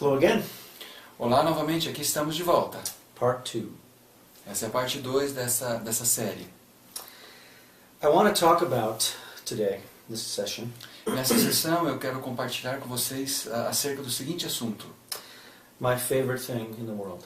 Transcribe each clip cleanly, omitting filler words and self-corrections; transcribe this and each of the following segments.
Hello again. Olá novamente, aqui estamos de volta. Part 2. Essa é a parte 2 dessa série. I want to talk about today, this session, Nessa sessão eu quero compartilhar com vocês acerca do seguinte assunto. my favorite thing in the world.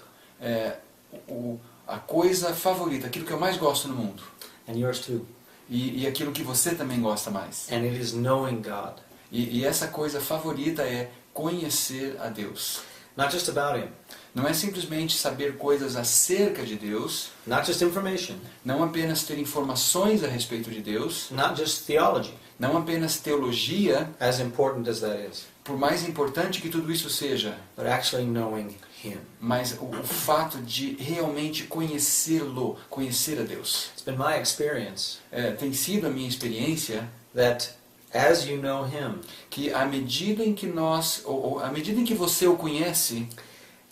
A coisa favorita, aquilo que eu mais gosto no mundo. And yours too. E aquilo que você também gosta mais. And it is knowing God. E essa coisa favorita é conhecer a Deus. Not just about Him. Não é simplesmente saber coisas acerca de Deus, Not just information. não apenas ter informações a respeito de Deus, Not just theology, não apenas teologia, as important as that is. por mais importante que tudo isso seja, But actually knowing Him. mas o fato de realmente conhecê-lo, conhecer a Deus. It's been my experience Tem sido a minha experiência that as you know Him, que à medida em que à medida em que você o conhece,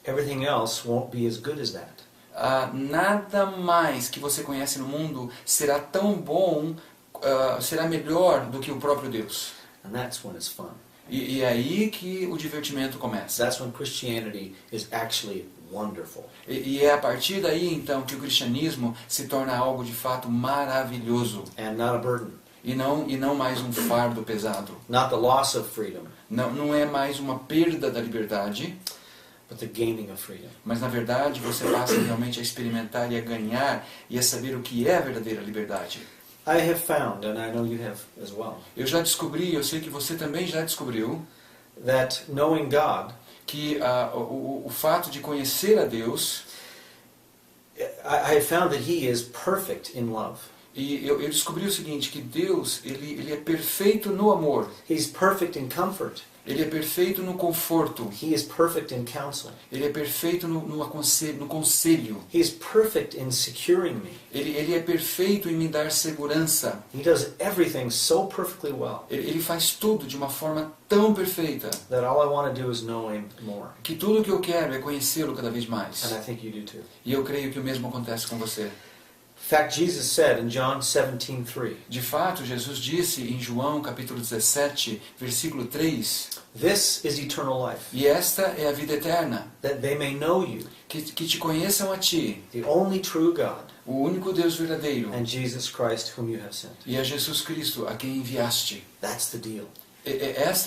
everything else won't be as good as that. nada mais que você conhece no mundo será tão bom, será melhor do que o próprio Deus. And that's when it's fun. E é aí que o divertimento começa. That's when Christianity is actually wonderful. E é a partir daí então que o cristianismo se torna algo de fato maravilhoso. And not a burden. E não mais um fardo pesado. Not the loss of freedom, Não é mais uma perda da liberdade, but the gaining of freedom. mas na verdade você passa realmente a experimentar e a ganhar e a saber o que é a verdadeira liberdade. I have found, and I know you have as well, Eu já descobri, eu sei que você também já descobriu, that knowing God, que o fato de conhecer a Deus, I have found that He is perfect in love. e eu descobri o seguinte, que Deus ele é perfeito no amor, He's perfect in comfort. Ele é perfeito no conforto, He is perfect in counsel. Ele é perfeito no conselho, He is perfect in securing me. ele é perfeito em me dar segurança, He does everything so perfectly well ele faz tudo de uma forma tão perfeita, that all I want to do is know Him more. que tudo o que eu quero é conhecê-lo cada vez mais. And I think you do too. E eu creio que o mesmo acontece com você. In fact, Jesus said in John 17:3, De fato, Jesus disse em João capítulo 17, versículo 3, "This is eternal life, e esta é a vida eterna, that they may know you, que te conheçam a ti, the only true God, o único Deus verdadeiro, and Jesus Christ whom you have sent." e a Jesus Cristo a quem enviaste. That's the deal.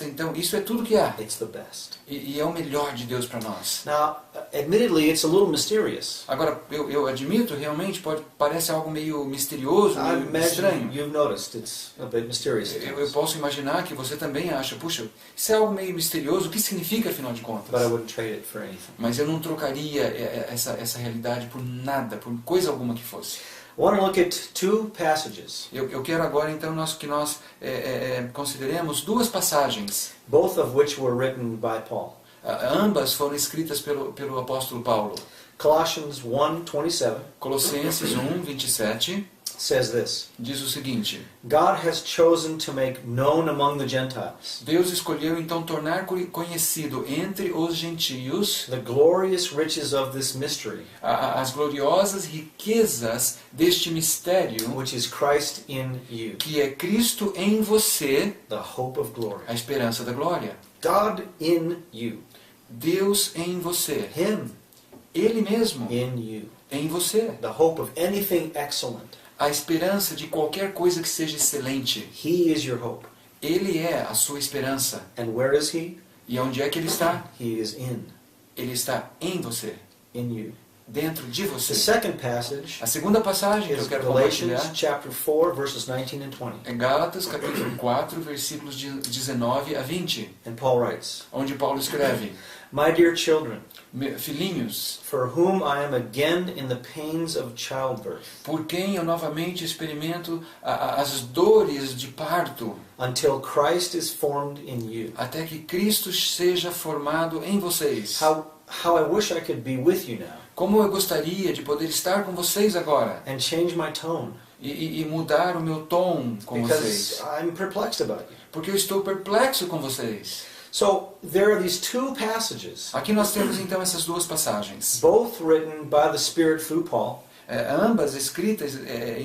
Então, isso é tudo que há. It's the best. E é o melhor de Deus para nós. Now, admittedly, it's a little mysterious. Agora, eu admito, realmente, parece algo meio misterioso, I meio imagine estranho. you've noticed it's a bit mysterious. at Eu times. posso imaginar que você também acha, puxa, isso é algo meio misterioso, o que significa, afinal de But I contas? wouldn't trade it for anything. Mas eu não trocaria essa realidade por nada, por coisa alguma que fosse. I want to look at two passages, Eu quero agora, então, que nós consideremos duas passagens. both of which were written by Paul. Ambas foram escritas pelo apóstolo Paulo. Colossians 1:27 Colossenses 1, 27, says this, diz o seguinte: God has chosen to make known among the Gentiles Deus escolheu então tornar conhecido entre os gentios the glorious riches of this mystery, as gloriosas riquezas deste mistério, which is Christ in you, que é Cristo em você, the hope of glory. a esperança da glória. God in you, Deus em você, Him Ele mesmo in you, em você, the hope of anything excellent. a esperança de qualquer coisa que seja excelente. He is your hope. Ele é a sua esperança. And where is He? E onde é que Ele está? He is in Ele está em você, you. dentro de The você. second passage A segunda passagem que is eu quero Galatians compartilhar chapter 4, verses 19 and 20. é Gálatas capítulo 4, versículos de 19 a 20, And Paul writes, onde Paulo escreve: My dear children, Filhinhos, for whom I am again in the pains of childbirth, por quem eu novamente experimento as dores de parto, until Christ is formed in you. até que Cristo seja formado em vocês. How I wish I could be with you now Como eu gostaria de poder estar com vocês agora and change my tone, e mudar o meu tom com because vocês, I'm perplexed about you. porque eu estou perplexo com vocês. So there are these two passages, Aqui nós temos então essas duas passagens, both written by the Spirit through Paul. Ambas escritas,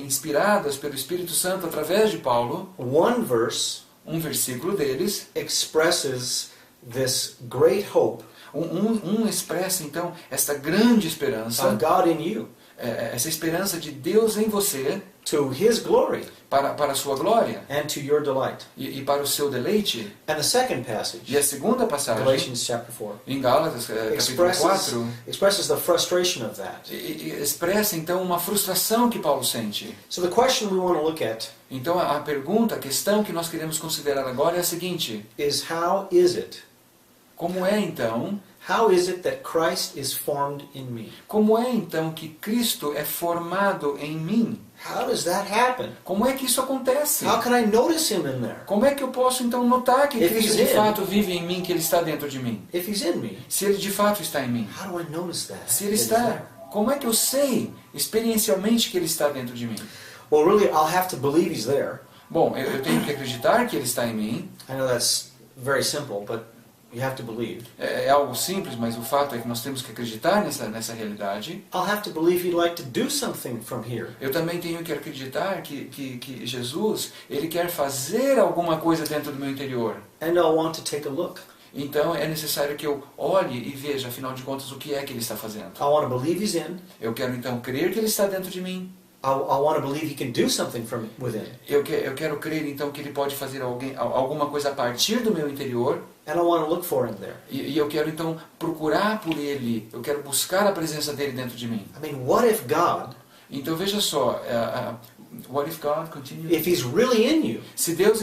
inspiradas pelo Espírito Santo através de Paulo. One verse Um versículo deles expresses this great hope Expressa então esta grande esperança, of God in you essa esperança de Deus em você to His glory para a sua glória and to your delight. e para o seu deleite. And the second passage, E a segunda passagem, Galatians chapter 4, em Gálatas, capítulo 4, expresses the frustration of that. expressa então uma frustração que Paulo sente. So the question we want to look at Então a pergunta, a questão que nós queremos considerar agora é a seguinte: is how is it Como é that Christ is formed in me? que Cristo é formado em mim? How does that happen? Como é que isso acontece? How can I notice Him in there? Como é que eu posso então notar que If Cristo he's de in. fato vive em mim, que Ele está dentro de mim? If He's in me, Se Ele de fato está em mim? how do I notice that? Se Ele that He's there? está, como é que eu sei experiencialmente que Ele está dentro de mim? Well, really, I'll have to believe He's there. Bom, eu tenho que acreditar que Ele está em mim. I know that's very simple, but you have to believe. É algo simples, mas o fato é que nós temos que acreditar nessa realidade. I'll have to believe He'd like to do something from here. Eu também tenho que acreditar que Jesus, Ele quer fazer alguma coisa dentro do meu interior. And I'll want to take a look. Então é necessário que eu olhe e veja, afinal de contas, o que é que Ele está fazendo. I want to believe He's in. Eu quero então crer que Ele está dentro de mim. I want to believe He can do something from within. Eu quero crer então que Ele pode fazer alguma coisa a partir do meu interior. And I want to look for Him there. E eu quero então procurar por Ele. Eu quero buscar a presença dEle dentro de mim. I mean, what if God, Então veja só, what if God continues? if He's really in you, Se Deus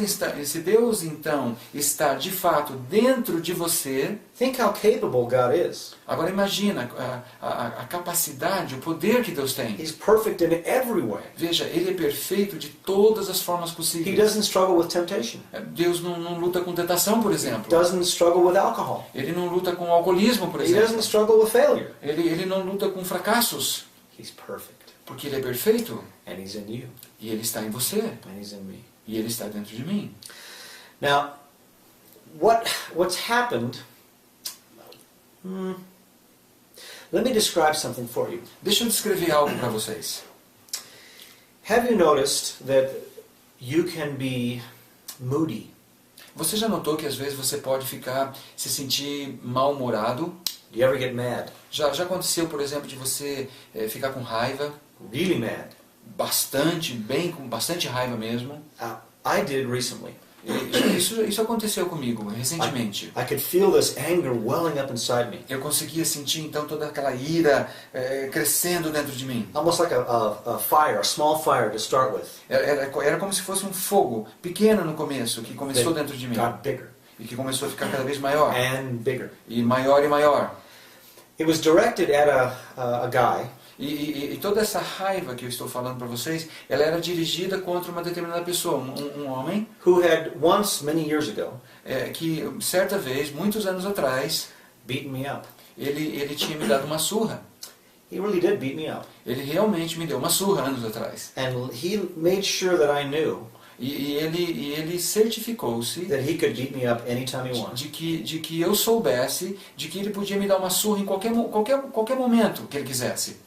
então está de fato dentro de você, think how capable God is. agora imagina a capacidade, o poder que Deus tem. He's perfect in every way. Veja, Ele é perfeito de todas as formas He possíveis. doesn't struggle with temptation. Deus não luta com tentação, por exemplo. Doesn't struggle with alcohol. Ele não luta com alcoolismo, por He exemplo. doesn't struggle with failure. Ele não luta com fracassos, He's perfect. porque Ele é perfeito. And He's in you. E Ele está em você. And He's in me. E Ele está dentro de mim. Now, what's happened... Let me describe something for you. Deixa eu descrever algo para vocês. Have you noticed that you can be moody? Você já notou que às vezes você pode se sentir mal-humorado? Do you ever get mad? Já aconteceu, por exemplo, de você ficar com raiva? Really mad? Com bastante raiva mesmo. I did recently. Isso aconteceu comigo recentemente. I could feel this anger welling up inside me. Eu conseguia sentir então toda aquela ira crescendo dentro de mim. Almost like a fire, a small fire to start with. Era como se fosse um fogo pequeno no começo, que começou dentro de mim. Got bigger E que começou a ficar cada vez maior. and bigger. E maior e maior. It was directed at a guy E toda essa raiva que eu estou falando para vocês, ela era dirigida contra uma determinada pessoa, um homem who had once, many years ago, que certa vez, muitos anos atrás, beaten me up. ele tinha me dado uma surra. He really did beat me up. Ele realmente me deu uma surra anos atrás. And he made sure that I knew E ele certificou-se that he could beat me up anytime he wanted. de que eu soubesse de que ele podia me dar uma surra em qualquer momento que ele quisesse.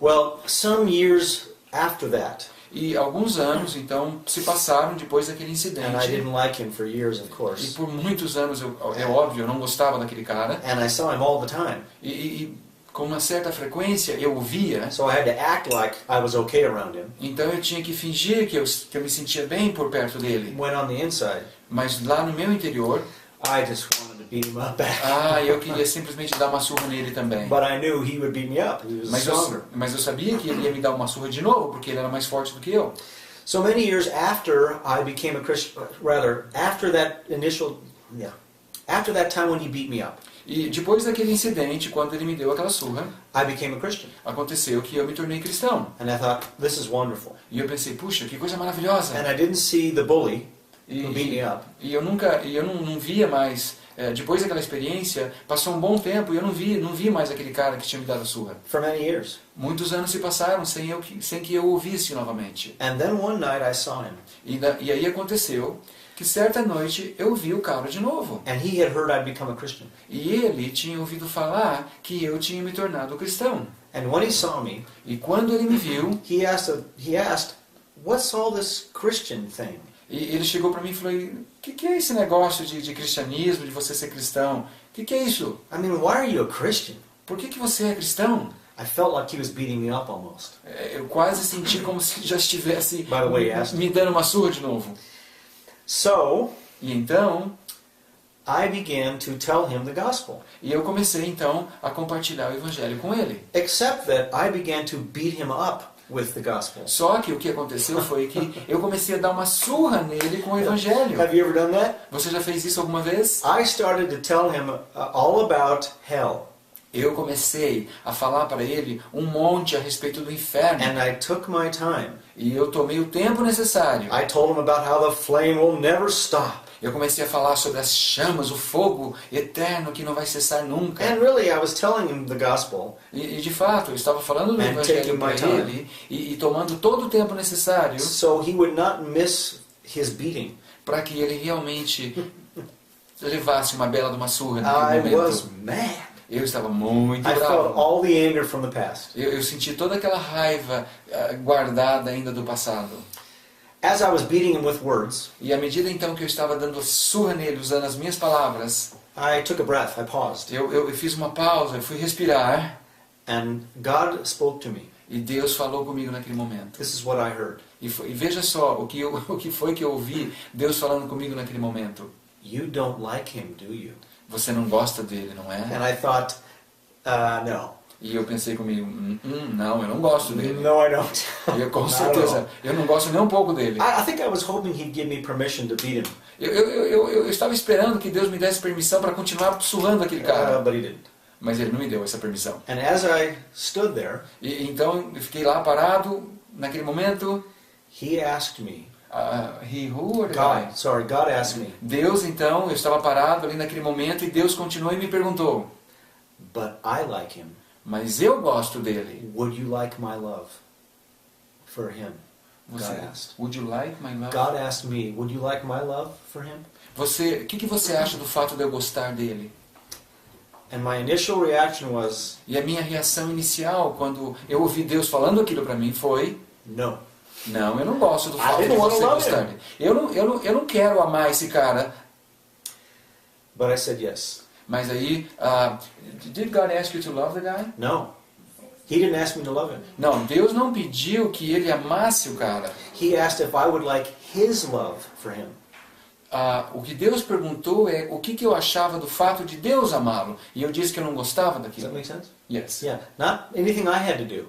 Well, some years after that, E alguns anos, então, se passaram depois daquele and I incidente. didn't like him for years, of E course, por muitos anos, é óbvio, eu não gostava daquele cara. and I saw him all the time. E com uma certa frequência eu o via. So I had to act like I was okay around him. Então eu tinha que fingir que eu me sentia bem por perto dele. When on the inside, Mas lá no meu interior, I just wanted to beat him up back. eu queria simplesmente dar uma surra nele também. But I knew he would beat me up. He was stronger. Mas eu sabia que ele ia me dar uma surra de novo, porque ele era mais forte do que eu. So many years after I became a Christian, after that time when he beat me up, E depois daquele incidente, quando ele me deu aquela surra, I became a Christian. aconteceu que eu me tornei cristão. And I thought, this is wonderful. E eu pensei, puxa, que coisa maravilhosa. And I didn't see the bully who beat me up. E eu não via mais, depois daquela experiência, passou um bom tempo e eu não vi mais aquele cara que tinha me dado a surra. For many years. Muitos anos se passaram sem que eu o visse novamente. And then one night I saw him. E aí aconteceu que certa noite eu vi o cara de novo. And he had heard I'd become a Christian. E ele tinha ouvido falar que eu tinha me tornado cristão. And when he saw me, E quando ele me viu, he asked, what's all this Christian thing? E ele chegou para mim e falou, o que é esse negócio de cristianismo, de você ser cristão? O que é isso? I mean, why are you a Christian? Por que você é cristão? I felt like he was beating me up almost. Eu quase senti como se já estivesse By the way, yes. me dando uma surra de novo. So, E então, I began to tell him the gospel. eu comecei então a compartilhar o evangelho com ele. Except that I began to beat him up with the gospel. Só que o que aconteceu foi que eu comecei a dar uma surra nele com o evangelho. Have you ever done that? Você já fez isso alguma vez? I started to tell him all about hell. Eu comecei a falar para ele um monte a respeito do inferno. And I took my time. E eu tomei o tempo necessário. I told him about how the flame will never stop. Eu comecei a falar sobre as chamas, o fogo eterno que não vai cessar nunca. And really, I was telling him the gospel. E de fato, eu estava falando do And evangelho taking para my time. ele e tomando todo o tempo necessário So he would not miss his beating. para que ele realmente levasse uma bela de uma surra I naquele was momento. mad. Eu estava muito I felt bravo. all the anger from the past. Eu senti toda aquela raiva guardada ainda do passado. As I was beating him with words, E à medida então que eu estava dando surra nele, usando as minhas palavras, I took a breath. I paused. eu fiz uma pausa, eu fui respirar, And God spoke to me. e Deus falou comigo naquele momento. This is what I heard. E veja só o que foi que eu ouvi Deus falando comigo naquele momento. You don't like him, do you? Você não gosta dele, não é? And I thought, no. E eu pensei comigo, não, eu não gosto dele. No, I don't. E eu, com Not at certeza, all. eu não gosto nem um pouco dele. I think I was hoping he'd give me permission to beat him. Eu estava esperando que Deus me desse permissão para continuar surrando aquele cara. But he didn't. Mas ele não me deu essa permissão. And as I stood there, E então eu fiquei lá parado, naquele momento. he asked me, God God asked me, Deus então, eu estava parado ali naquele momento e Deus continuou e me perguntou, but I like him. mas eu gosto dele. Would you like my love for him? Você, God asked. would you like my love? God asked me, would you like my love for him? O que você acha do fato de eu gostar dele? And my initial reaction was, E a minha reação inicial, quando eu ouvi Deus falando aquilo para mim, foi, no. não, eu não gosto do I fato de didn't wanna você love gostar him. dele. Eu não quero amar esse cara. But I said yes. Mas aí, did God ask you to love the guy? No. He didn't ask me to love him. Não, Deus não pediu que ele amasse o cara. He asked if I would like his love for him. O que Deus perguntou é o que eu achava do fato de Deus amá-lo. E eu disse que eu não gostava Does daquilo. that make sense? Yes. Yeah. Not anything I had to do,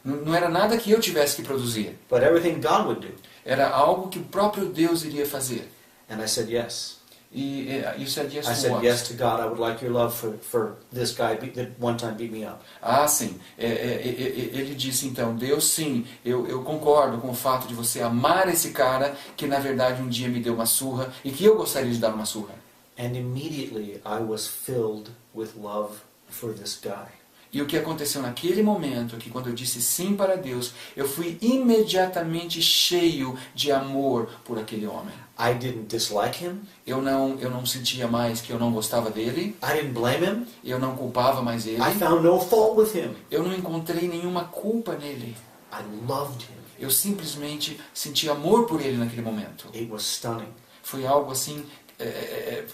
Não era nada que eu tivesse que produzir. but everything God would do. Era algo que o próprio Deus iria fazer. And I said yes. E you said yes I to said what? yes to God. I would like your love for this guy that one time beat me up. Sim. Ele disse então, Deus sim, eu concordo com o fato de você amar esse cara que na verdade um dia me deu uma surra e que eu gostaria de dar uma surra. And immediately I was filled with love for this guy. E o que aconteceu naquele momento, que quando eu disse sim para Deus, eu fui imediatamente cheio de amor por aquele homem. I didn't dislike him. Eu não sentia mais que eu não gostava dele, I didn't blame him. eu não culpava mais ele, I found no fault with him. eu não encontrei nenhuma culpa nele. I loved him. Eu simplesmente senti amor por ele naquele momento. It was stunning. Foi algo assim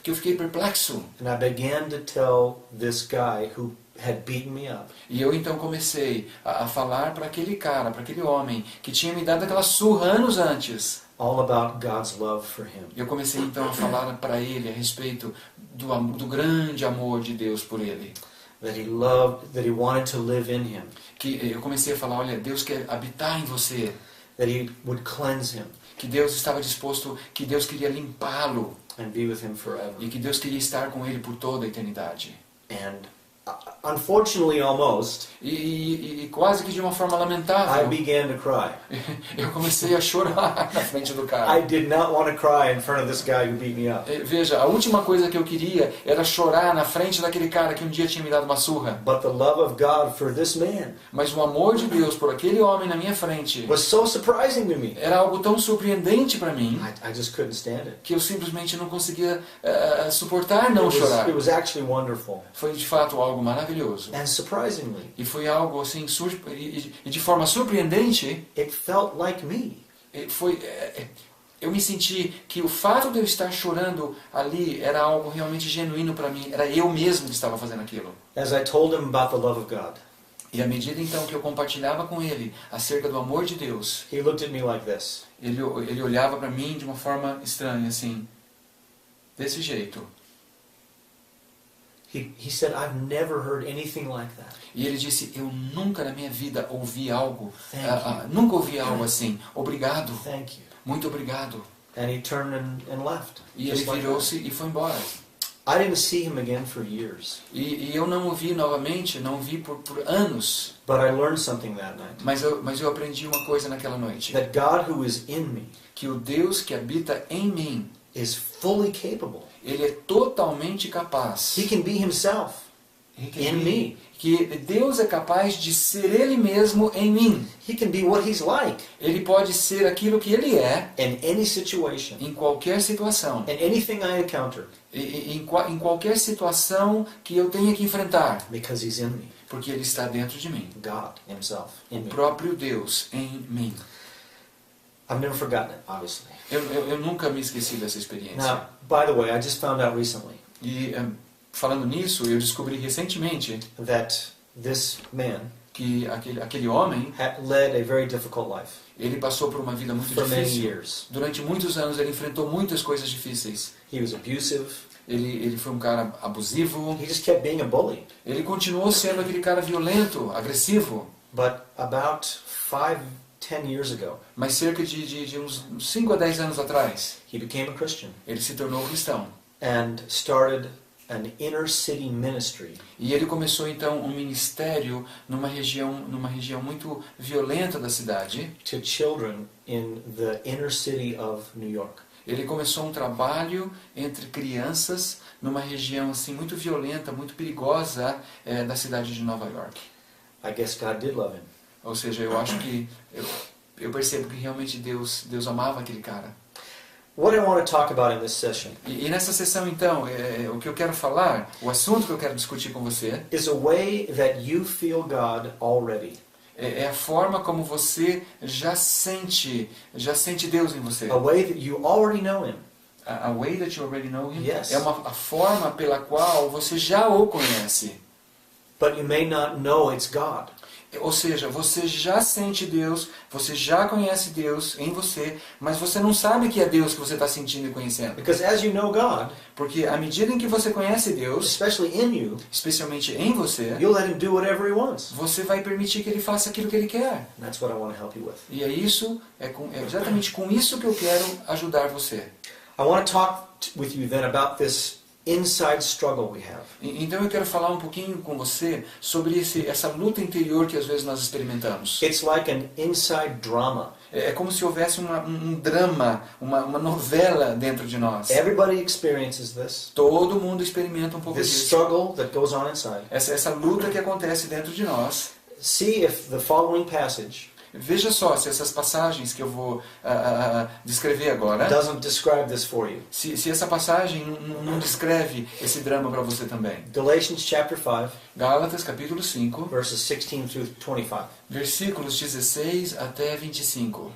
que eu fiquei perplexo. And I began to tell this guy who had beaten me up E eu então comecei a falar para aquele cara, para aquele homem que tinha me dado aquela surra anos antes. all about God's love for him. Eu comecei então a falar para ele a respeito do grande amor de Deus por ele. That he loved, that he wanted to live in him. Que eu comecei a falar, olha, Deus quer habitar em você. That he would cleanse him Que Deus estava disposto, que Deus queria limpá-lo. and be with him forever. E que Deus queria estar com ele por toda a eternidade. And unfortunately, almost, E quase que de uma forma I lamentável, began to cry. eu comecei a chorar na frente do cara. I did not want to cry in front of this guy who beat me up. Veja, a última coisa que eu queria era chorar na frente daquele cara que um dia tinha me dado uma surra. But the love of God for this man Mas o amor de Deus por aquele homem na minha frente was so surprising to me. era algo tão surpreendente para mim I just couldn't stand it. que eu simplesmente não conseguia suportar não chorar. It was actually wonderful. Foi de fato algo maravilhoso. And surprisingly, E foi algo assim, e de forma surpreendente, it felt like me. eu me senti que o fato de eu estar chorando ali era algo realmente genuíno para mim, era eu mesmo que estava fazendo aquilo. As I told him about the love of God, E à medida então que eu compartilhava com ele acerca do amor de Deus, he looked at me like this. ele olhava para mim de uma forma estranha, assim, desse jeito. He said, I've never heard anything like that. E ele disse, eu nunca na minha vida ouvi algo, Thank nunca ouvi algo assim. Obrigado, Thank you. muito obrigado. And he turned and left. E ele Just like that. virou-se e foi embora. I didn't see him again for years, E eu não o vi novamente, não o vi por anos. but I learned something that night. Mas eu aprendi uma coisa naquela noite. That God who is in me Que o Deus que habita em mim, is fully capable. ele é totalmente capaz. He can be himself in me. Que Deus é capaz de ser Ele mesmo em mim. He can be what he's like Ele pode ser aquilo que Ele é in any situation, em qualquer situação. in anything I encounter, Em qualquer situação que eu tenha que enfrentar. because he's in me. Porque Ele está dentro de mim. God himself in O me. próprio Deus em mim. I've never forgotten it, obviously. Eu nunca me esqueci dessa experiência. Now, by the way, I just found out recently E falando nisso, eu descobri recentemente that this man que aquele homem, had led a very difficult life ele passou por uma vida muito for many difícil. years. Durante muitos anos ele enfrentou muitas coisas difíceis. He was abusive. Ele foi um cara abusivo. He just kept being a bully. Ele continuou sendo aquele cara violento, agressivo. But about 10 years ago, Mas cerca de uns 5 a 10 anos atrás, he became a Christian ele se tornou cristão. and started an inner city ministry E ele começou então um ministério numa região muito violenta da cidade. to children in the inner city of New York. Ele começou um trabalho entre crianças numa região assim muito violenta, muito perigosa da cidade de Nova York. I guess God did love him. Ou seja, eu acho que eu percebo que realmente Deus amava aquele cara. What I want to talk about in this session E nessa sessão então, o que eu quero falar, o assunto que eu quero discutir com você, is a way that you feel God already. é a forma como você já sente Deus em você. A way that you already know him. A way that you already know Him Yes. é a forma pela qual você já o conhece. But you may not know it's God. Ou seja, você já sente Deus, você já conhece Deus em você, mas você não sabe que é Deus que você está sentindo e conhecendo. Because as you know God, Porque à medida em que você conhece Deus, especially in you, especialmente em você, you'll let him do whatever he wants. você vai permitir que Ele faça aquilo que Ele quer. And that's what I want to help you with. E é exatamente com isso que eu quero ajudar você. I want to talk with you then about this inside struggle we have. Então eu quero falar um pouquinho com você sobre essa luta interior que às vezes nós experimentamos. It's like an inside drama. É como se houvesse um drama, uma novela dentro de nós. Everybody experiences this. Todo mundo experimenta um pouco This disso. struggle that goes on inside. Essa luta que acontece dentro de nós. See if the following passage Veja só se essas passagens que eu vou descrever agora, doesn't describe this for you. se essa passagem não descreve esse drama para você também. Galatians chapter 5, Gálatas capítulo 5, verses 16 through 25. versículos 16 até 25.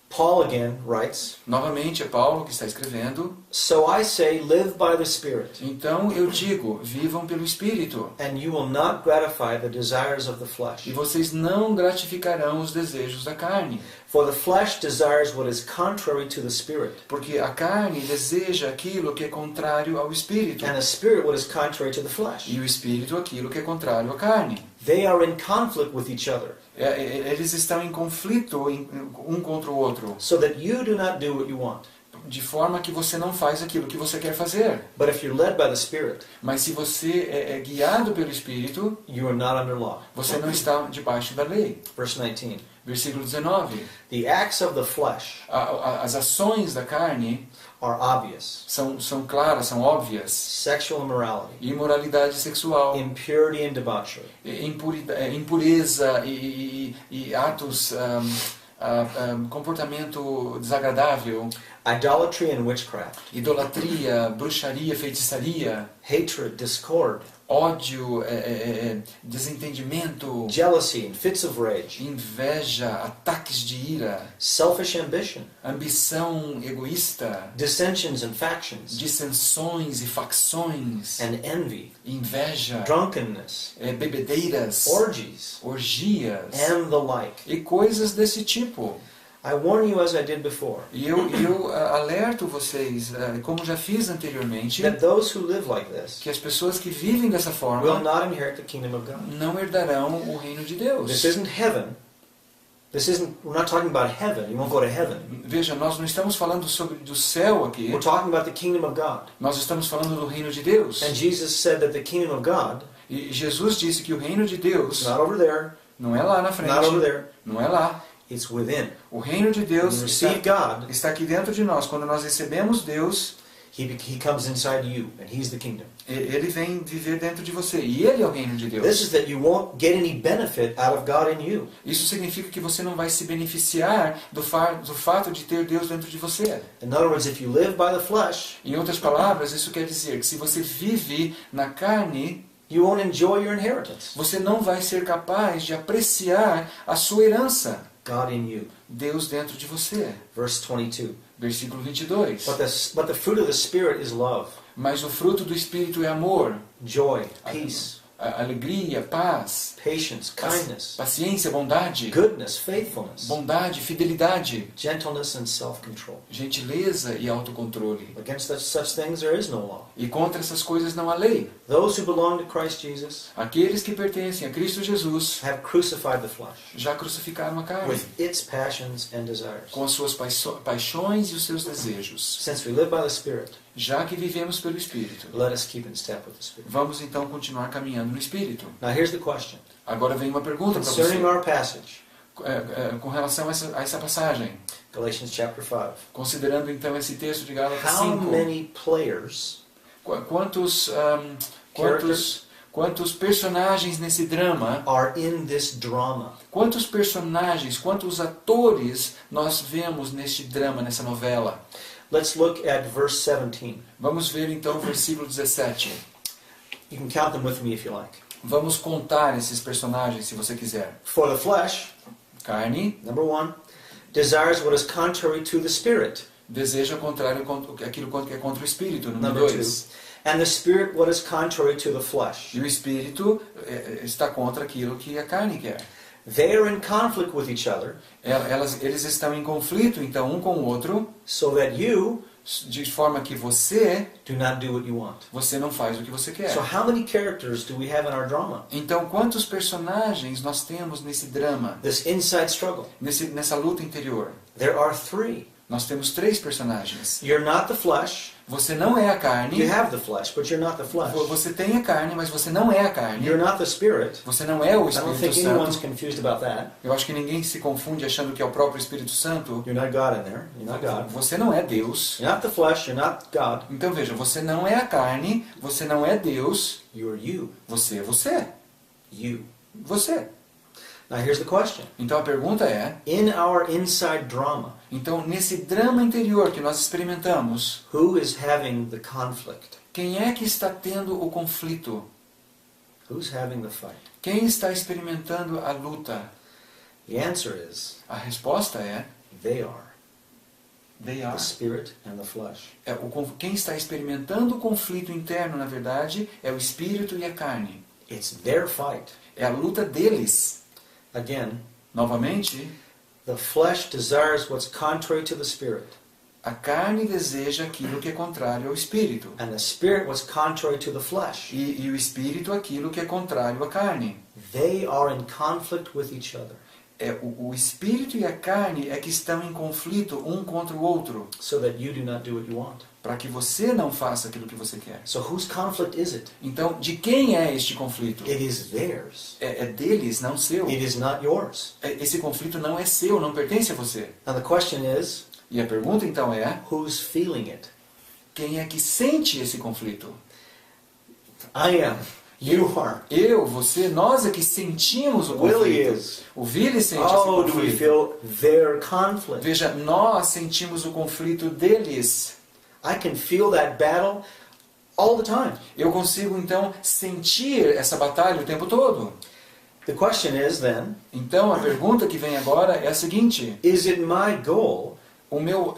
Paul again writes, Novamente é Paulo que está escrevendo. So I say, live by the Spirit, Então eu digo, vivam pelo Espírito, and you will not gratify the desires of the e flesh. vocês não gratificarão os desejos da carne. For the flesh desires what is contrary to the Spirit, Porque a carne deseja aquilo que é contrário ao Espírito, and the Spirit what is contrary to the flesh. e o Espírito aquilo que é contrário à carne. They are in conflict with each other, Eles estão em conflito um contra o outro, so that you do not do what you want. de forma que você não faz aquilo que você quer fazer. But if you're led by the Spirit, Mas se você é guiado pelo Espírito, you are not under law. você não está debaixo da lei. Verse 19. Versículo 19. The acts of the flesh As ações da carne are obvious. são claras, são óbvias. Sexual immorality, Imoralidade sexual, impurity and debauchery, impureza e atos, comportamento desagradável, idolatry and witchcraft, idolatria, bruxaria, feitiçaria, hatred, discord, ódio, desentendimento, jealousy, and fits of rage, inveja, ataques de ira, selfish ambition, ambição egoísta, dissensions and factions, dissensões e facções, and envy, inveja, drunkenness, bebedeiras, orgies, orgias and the like. e coisas desse tipo. I warn you, as I did before, E eu alerto vocês, como já fiz anteriormente, that those who live like this que as pessoas que vivem dessa will forma not inherit the kingdom of God. não herdarão o reino de Deus. This isn't heaven. We're not talking about heaven. You won't go to heaven. Veja, nós não estamos falando sobre do céu aqui, We're talking about the kingdom of God. nós estamos falando do reino de Deus. And Jesus said that the kingdom of God E Jesus disse que o reino de Deus is not over there, não é lá na not over frente, there. não é lá. It's within. O reino de When Deus you receive God, está aqui dentro de nós. Quando nós recebemos Deus, He comes inside you, and He's the kingdom. Ele vem viver dentro de você. E Ele é o reino de This Deus. is that you won't get any benefit out of God in you. Isso significa que você não vai se beneficiar do fato de ter Deus dentro de você. In other words, if you live by the flesh, Em outras palavras, isso quer dizer que se você vive na carne, you won't enjoy your inheritance. você não vai ser capaz de apreciar a sua herança. God in you. Deus dentro de você. Verse 22. Versículo 22. But the fruit of the Spirit is love, Mas o fruto do Espírito é amor, joy, peace, alegria, paz, patience, kindness, paciência, bondade, goodness, faithfulness, bondade, fidelidade, gentleness, and self-control. gentileza e autocontrole. Against such things there is no law. E contra essas coisas não há lei. Those who belong to Christ Jesus Aqueles que pertencem a Cristo Jesus have crucified the flesh já crucificaram a carne, with its passions and desires. com as suas paixões e os seus desejos. Since we live by the Spirit, Já que vivemos pelo Espírito, let us keep in step with the Spirit. vamos então continuar caminhando no Espírito. Now here's the question. Agora vem uma pergunta para você. Concerning our passage, Com relação a essa passagem. Galatians chapter 5. Considerando então esse texto de Gálatas How 5, many players, quantos personagens nesse drama, are in this drama? quantos personagens, quantos atores nós vemos neste drama, nessa novela? Let's look at verse 17. Vamos ver então o versículo 17. You can count them with me if you like. Vamos contar esses personagens se você quiser. For the flesh, Carne number 1, desires what is contrary to the Spirit. deseja o contrário, aquilo que é contra o Espírito. Número Number 2. 2. And the Spirit what is contrary to the flesh. E o Espírito está contra aquilo que a carne quer. They are in conflict with each other, Eles estão em conflito, então, um com o outro, so that you de forma que você do not do what you want. não faz o que você quer. So how many characters do we have in our drama? Então, quantos personagens nós temos nesse drama, This inside struggle. nessa luta interior? There are 3. Nós temos 3 personagens. You're not the flesh. Você não é a carne. You have the flesh, but you're not the flesh. Você tem a carne, mas você não é a carne. You're not the Spirit. Você não é o I don't Espírito think anyone's Santo. confused about that. Eu acho que ninguém se confunde achando que é o próprio Espírito Santo. You're not God in there. You're not God. Você não é Deus. You're not the flesh. You're not God. Então veja, você não é a carne, você não é Deus, You're you. você é você. You. Você. Now here's the question. Então a pergunta é, In our inside drama, então nesse drama interior que nós experimentamos, who is having the conflict? quem é que está tendo o conflito? Who's having the fight? Quem está experimentando a luta? The answer is A resposta é, they are. they are. The Spirit and the flesh. Quem está experimentando o conflito interno, na verdade, é o espírito e a carne. It's their fight. É a luta deles. Again, Novamente, the flesh desires what's contrary to the Spirit, a carne deseja aquilo que é contrário ao espírito. and the Spirit what's contrary to the flesh. E o espírito aquilo que é contrário à carne. They are in conflict with each other, O espírito e a carne é que estão em conflito um contra o outro, so that you do not do what you want. para que você não faça aquilo que você quer. So whose conflict is it? Então, de quem é este conflito? It is theirs. É deles, não seu. It is not yours. Esse conflito não é seu, não pertence a você. Now the question is, E a pergunta então é, who's feeling it? quem é que sente esse conflito? I am. You are. Eu, você, nós é que sentimos o Willie conflito. is. O Willie sente Oh, esse do we conflito. feel their conflict? Veja, nós sentimos o conflito deles. I can feel that battle all the time. Eu consigo então sentir essa batalha o tempo todo. The question is then, Então a pergunta que vem agora é a seguinte: is it my goal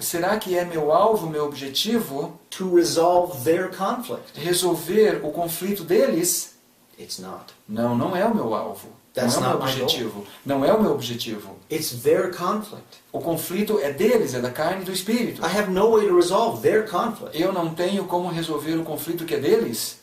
será que é meu alvo, meu objetivo, to resolve their conflict? resolver o conflito deles? It's not. Não, não é o meu alvo. That's Não é o meu not my objetivo. Não é o meu objetivo. It's their conflict. O conflito é deles, é da carne e do espírito. I have no way to resolve their conflict. Eu não tenho como resolver o conflito que é deles.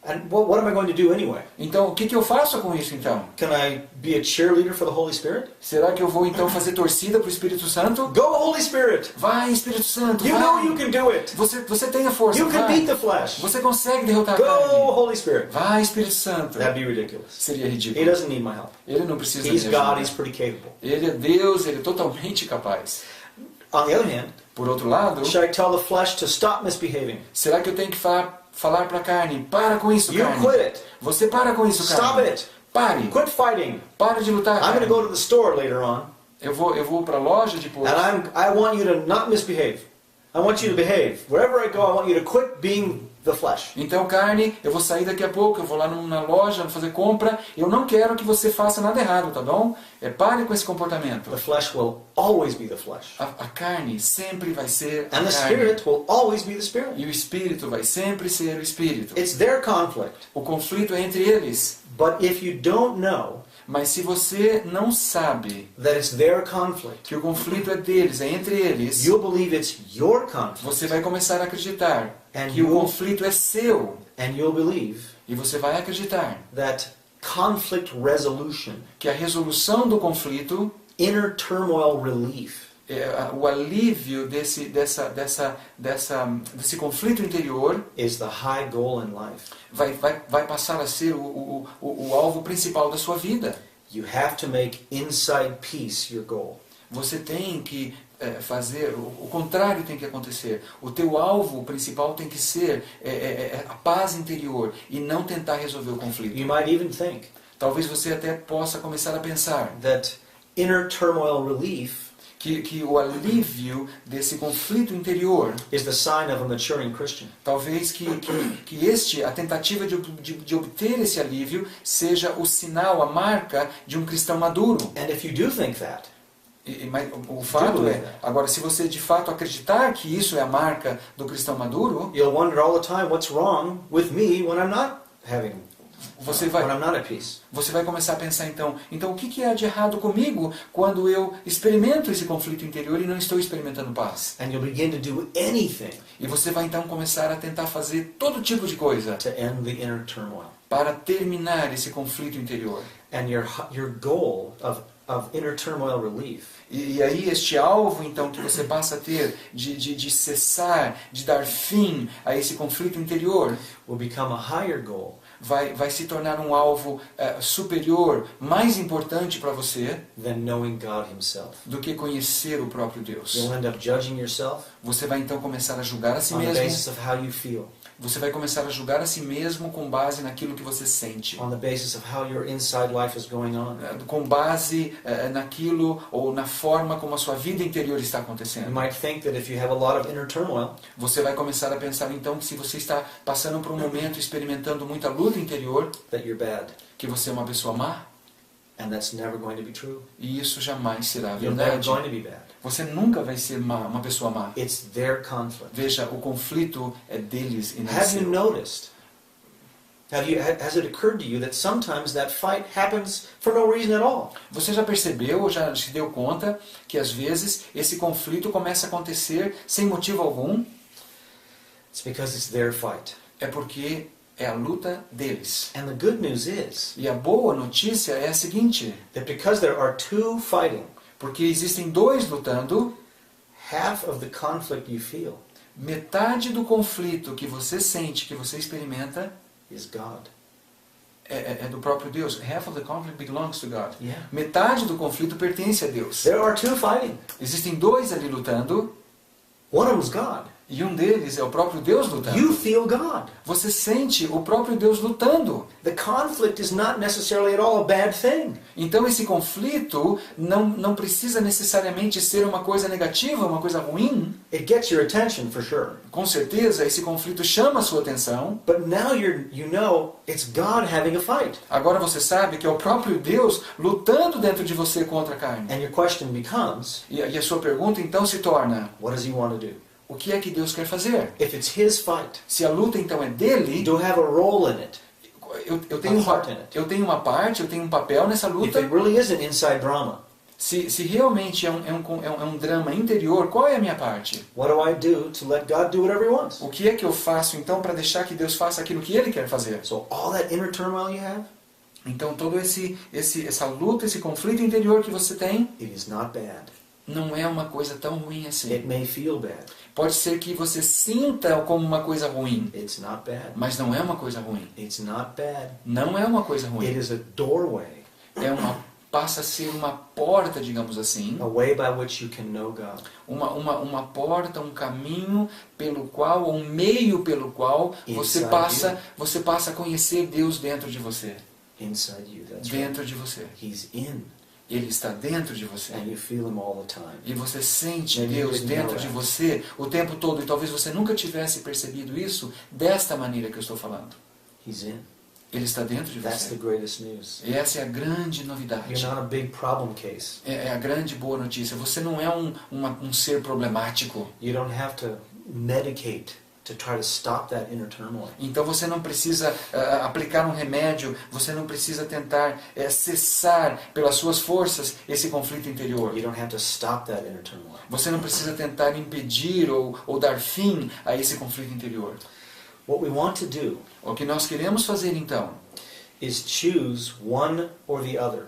And what am I going to do anyway? Então, o que eu faço com isso então? Can I be a cheerleader for the Holy Spirit? Será que eu vou então fazer torcida para o Espírito Santo? Go, Holy Spirit! Vai, Espírito Santo, You vai. know you can do it. Você tem a força, You can vai. beat the flesh. Você consegue derrotar a Go, carne. Holy Spirit. Vai, Espírito Santo. That'd be ridiculous. Seria He ridículo. doesn't need my help. Ele não precisa He's de God, ajuda. he's pretty capable. Ele é Deus, ele é totalmente capaz. On the other hand, Por outro lado, should I tell the flesh to stop misbehaving? será que eu tenho que falar para a carne, para com isso, You carne. quit it. Você para com isso, Stop carne. it. Pare. Quit fighting. Para de lutar, I'm going to carne. go to the store later on, Eu vou para a loja depois. and I want you to not misbehave. I want you to behave. Wherever I go, I want you to quit being the flesh. Então, carne, eu vou sair daqui a pouco, eu vou lá na loja fazer compra. Eu não quero que você faça nada errado, tá bom? Pare com esse comportamento. The flesh will always be the flesh. A carne sempre vai ser a And the carne. spirit will always be the spirit. E o espírito vai sempre ser o espírito. It's their conflict. O conflito é entre eles. But if you don't know Mas se você não sabe that it's their conflict, que o conflito é deles, é entre eles, you'll believe it's your conflict. você vai começar a acreditar And que o you- conflito é seu. And you'll believe E você vai acreditar that conflict resolution, que a resolução do conflito, inner turmoil relief, o alívio desse conflito interior is the high goal in life. vai passar a ser o alvo principal da sua vida. You have to make inside peace your goal. Você tem que fazer, o contrário tem que acontecer. O teu alvo principal tem que ser a paz interior e não tentar resolver o conflito. You might even think Talvez você até possa começar a pensar that inner turmoil relief que o alívio desse conflito interior, is the sign of a maturing Christian. talvez que a tentativa de obter esse alívio seja o sinal, a marca de um cristão maduro. And if you do think that, Mas o fato é, agora, se você de fato acreditar que isso é a marca do cristão maduro, you'll wonder all the time what's wrong with me when I'm not having, você when I'm not at peace. vai começar a pensar então o que há de errado comigo quando eu experimento esse conflito interior e não estou experimentando paz? And you'll begin to do anything E você vai então começar a tentar fazer todo tipo de coisa to end the inner turmoil. para terminar esse conflito interior. And your goal of inner turmoil relief E aí este alvo então que você passa a ter de cessar, de dar fim a esse conflito interior, will become a higher goal vai se tornar um alvo superior, mais importante para você than knowing God himself. do que conhecer o próprio Deus. You'll end up judging yourself Você vai então começar a julgar a si on the mesmo. basis of how you feel, Você vai começar a julgar a si mesmo com base naquilo que você sente. on the basis of how your inside life is going on. Com base naquilo ou na forma como a sua vida interior está You acontecendo. might think that if you have a lot of inner turmoil, Você vai começar a pensar então que se você está passando por um momento experimentando muita luta interior, that you're bad. que você é uma pessoa má, And that's never going to be true. e isso jamais será You're never verdade. going to be bad. Você nunca vai ser uma pessoa má. It's their conflict. Veja, o conflito é deles e não Have you seu. noticed? Has it occurred to you that sometimes that fight happens for no reason at all? Você já percebeu ou já se deu conta que às vezes esse conflito começa a acontecer sem motivo algum? It's because it's their fight. É porque é a luta deles. And the good news is E a boa notícia é a seguinte, that because there are two fighting, porque existem dois lutando, half of the conflict you feel metade do conflito que você sente, que você experimenta, is God. é do próprio Deus. Half of the conflict belongs to God. Yeah. Metade do conflito pertence a Deus. There are two fighting. Existem dois ali lutando, One of them's God. E um deles é o próprio Deus lutando. You feel God. Você sente o próprio Deus lutando. The conflict is not necessarily at all a bad thing. Então esse conflito não precisa necessariamente ser uma coisa negativa, uma coisa ruim. It gets your attention for sure. Com certeza esse conflito chama a sua atenção. But now you know it's God having a fight. Agora você sabe que é o próprio Deus lutando dentro de você contra a carne. And your question becomes, E a sua pergunta então se torna: what does he want to do? o que é que Deus quer fazer? If it's his fight, Se a luta então é dele, do you have a role in it? eu tenho uma parte, eu tenho um papel nessa If luta. it really is an inside drama, Se realmente é um drama interior, qual é a minha parte? what do I do to let God do whatever he wants? O que é que eu faço então para deixar que Deus faça aquilo que Ele quer fazer? So all that inner turmoil you have, Então todo essa luta, esse conflito interior que você tem, it is not bad. não é uma coisa tão ruim assim. It may feel bad. Pode ser que você sinta como uma coisa ruim, It's not bad. mas não é uma coisa ruim. It's not bad. Não é uma coisa It ruim. is a doorway, Passa a ser uma porta, digamos assim, a way by which you can know God. uma porta, um caminho pelo qual, ou um meio pelo qual Inside você passa a conhecer Deus dentro de você. Inside you, that's right. Dentro de você. He's in, Ele está dentro de você. and you feel him all the time. E você sente Maybe you Deus didn't know dentro de that. você o tempo todo. E talvez você nunca tivesse percebido isso desta maneira que eu estou falando. He's in. Ele está dentro de That's the você. greatest news. E essa é a grande novidade. You're not a big problem case. É a grande boa notícia. Você não é um ser problemático. You don't have to medicate to try to stop that inner turmoil. Então você não precisa aplicar um remédio, você não precisa tentar cessar pelas suas forças esse conflito interior. You don't have to stop that inner turmoil. Você não precisa tentar impedir ou dar fim a esse conflito interior. What we want to do O que nós queremos fazer então is choose one or the other,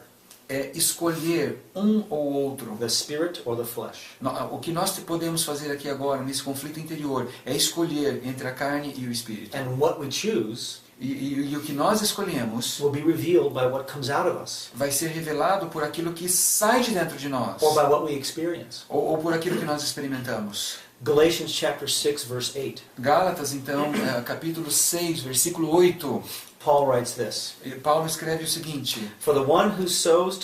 é escolher um ou outro. the spirit or the flesh. O que nós podemos fazer aqui agora, nesse conflito interior, é escolher entre a carne e o espírito. And what we choose E o que nós escolhemos will be revealed by what comes out of us, vai ser revelado por aquilo que sai de dentro de nós. or by what we experience. Ou por aquilo que nós experimentamos. Galatians chapter 6 verse 8. Gálatas, então, capítulo 6, versículo 8. Paul writes this: Paulo escreve o seguinte: For the one who sows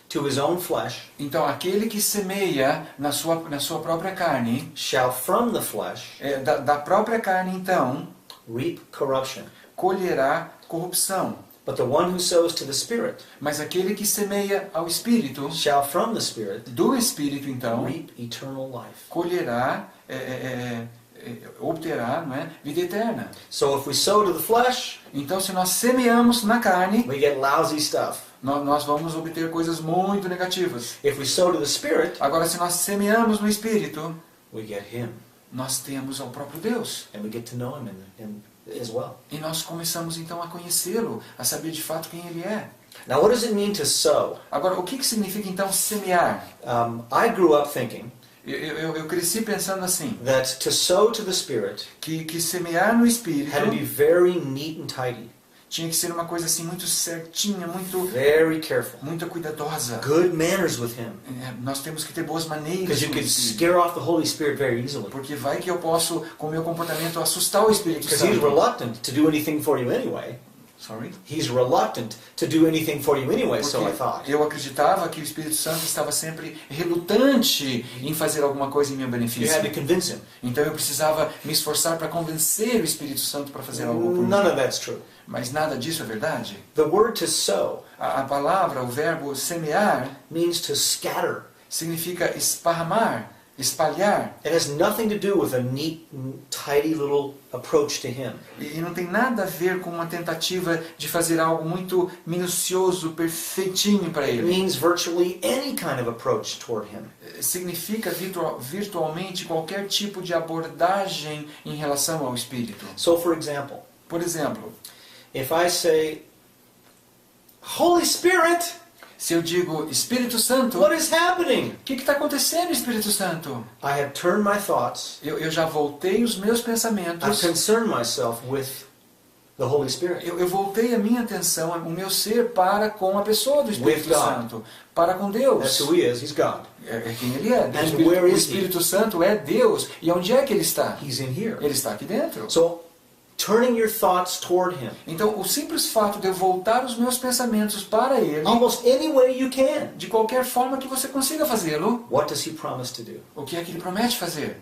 to his own flesh então, aquele que semeia na sua própria carne, shall from the flesh da própria carne, então, reap corruption. colherá corrupção. But the one who sows to the Spirit Mas aquele que semeia ao Espírito, shall from the Spirit do Espírito, então, reap eternal life. colherá, obterá, não é, vida eterna. So if we sow to the flesh, Então, se nós semeamos na carne, we get lousy stuff. nós vamos obter coisas muito negativas. If we sow to the Spirit, Agora, se nós semeamos no Espírito, we get Him, nós temos ao próprio Deus. and we get to know Him as well. E nós começamos então a conhecê-lo, a saber de fato quem ele é. Now, what does it mean to sow? Agora, o que significa então semear? I grew up thinking Eu cresci pensando assim, that to sow to the Spirit que semear no Espírito had to be very neat and tidy, tinha que ser uma coisa assim muito certinha, very careful, muito cuidadosa. good manners with Him, Nós temos que ter boas maneiras because you com o could Espírito. scare off the Holy Spirit very easily. Porque vai que eu posso, com o meu comportamento, assustar o Espírito Because He's Santo. reluctant to do anything for you anyway. Sorry? He's reluctant to do anything for you anyway, so I thought. Porque eu acreditava que o Espírito Santo estava sempre relutante em fazer alguma coisa em meu You had benefício. to convince Him. Então eu precisava me esforçar para convencer o Espírito Santo para fazer algo por mim. None of that's true. Mas nada disso é verdade. The word to sow A palavra, o verbo semear, means to scatter. significa esparramar, espalhar. It has nothing to do with a neat, tidy little approach to Him. E não tem nada a ver com uma tentativa de fazer algo muito minucioso, perfeitinho para It ele. means virtually any kind of approach toward Him. Significa virtualmente qualquer tipo de abordagem em relação ao Espírito. So, for example, Por exemplo, if I say, Holy Spirit, se eu digo Espírito Santo, what is happening? o que está acontecendo, Espírito Santo? I have turned my thoughts, Eu já voltei os meus I've pensamentos, concerned myself with the Holy Spirit. Eu voltei a minha atenção, o meu ser para com a pessoa do Espírito With God. Santo, para com Deus. That's who He is. He's God. É quem Ele é. And where O is Espírito Santo é Deus. E onde é que Ele está? He's in here. Ele está aqui dentro. So, turning your thoughts toward Him, Então, o simples fato de eu voltar os meus pensamentos para Ele, almost any way you can. de qualquer forma que você consiga fazê-lo, What does He promise to do? o que é que Ele promete fazer?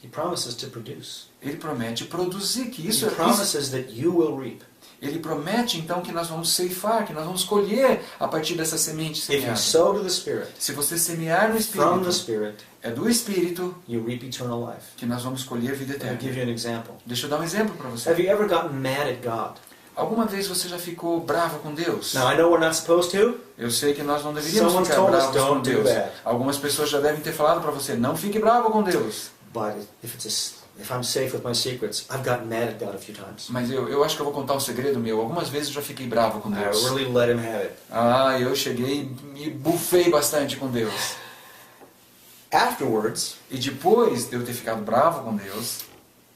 He promises to produce. Ele promete produzir, que isso He é... promises that you will reap. Ele promete, então, que nós vamos ceifar, que nós vamos colher a partir dessa semente If you semeada. sow to the Spirit, Se você semear no from the Espírito, Spirit, é do Espírito you reap eternal life. que nós vamos colher vida I'll give eterna. you an example. Deixa eu dar um exemplo para você. Have you ever gotten mad at God? Alguma vez você já ficou bravo com Deus? Now, I know we're not supposed to. Eu sei que nós não deveríamos Someone ficar told us, bravos com "Don't do Deus. that." Algumas pessoas já devem ter falado para você, não fique bravo com Deus. But if I'm safe with my secrets, I've gotten mad at God a few times. Mas eu acho que eu vou contar um segredo meu. Algumas vezes eu já fiquei bravo com I Deus. really let Him have it. Eu cheguei e me bufei bastante com Deus. Afterwards, E depois de eu ter ficado bravo com Deus,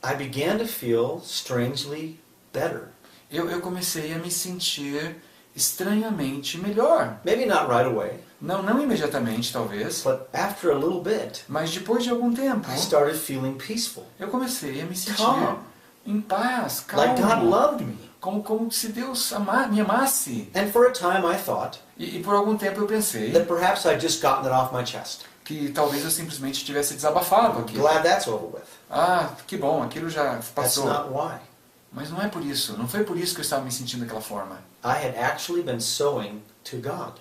I began to feel strangely better. eu comecei a me sentir estranhamente melhor. Maybe not right away, Não imediatamente, talvez, but after a little bit, mas depois de algum tempo, I started feeling peaceful. eu comecei a me sentir Calm. em paz, Like God calmo, loved me. como se Deus me amasse. And for a time I thought E por algum tempo eu pensei that perhaps I'd just gotten it off my chest. que talvez eu simplesmente tivesse desabafado aquilo. Glad that's over with. Que bom, aquilo já That's passou. not why. Mas não é por isso, não foi por isso que eu estava me sentindo daquela forma. I had actually been sowing to God.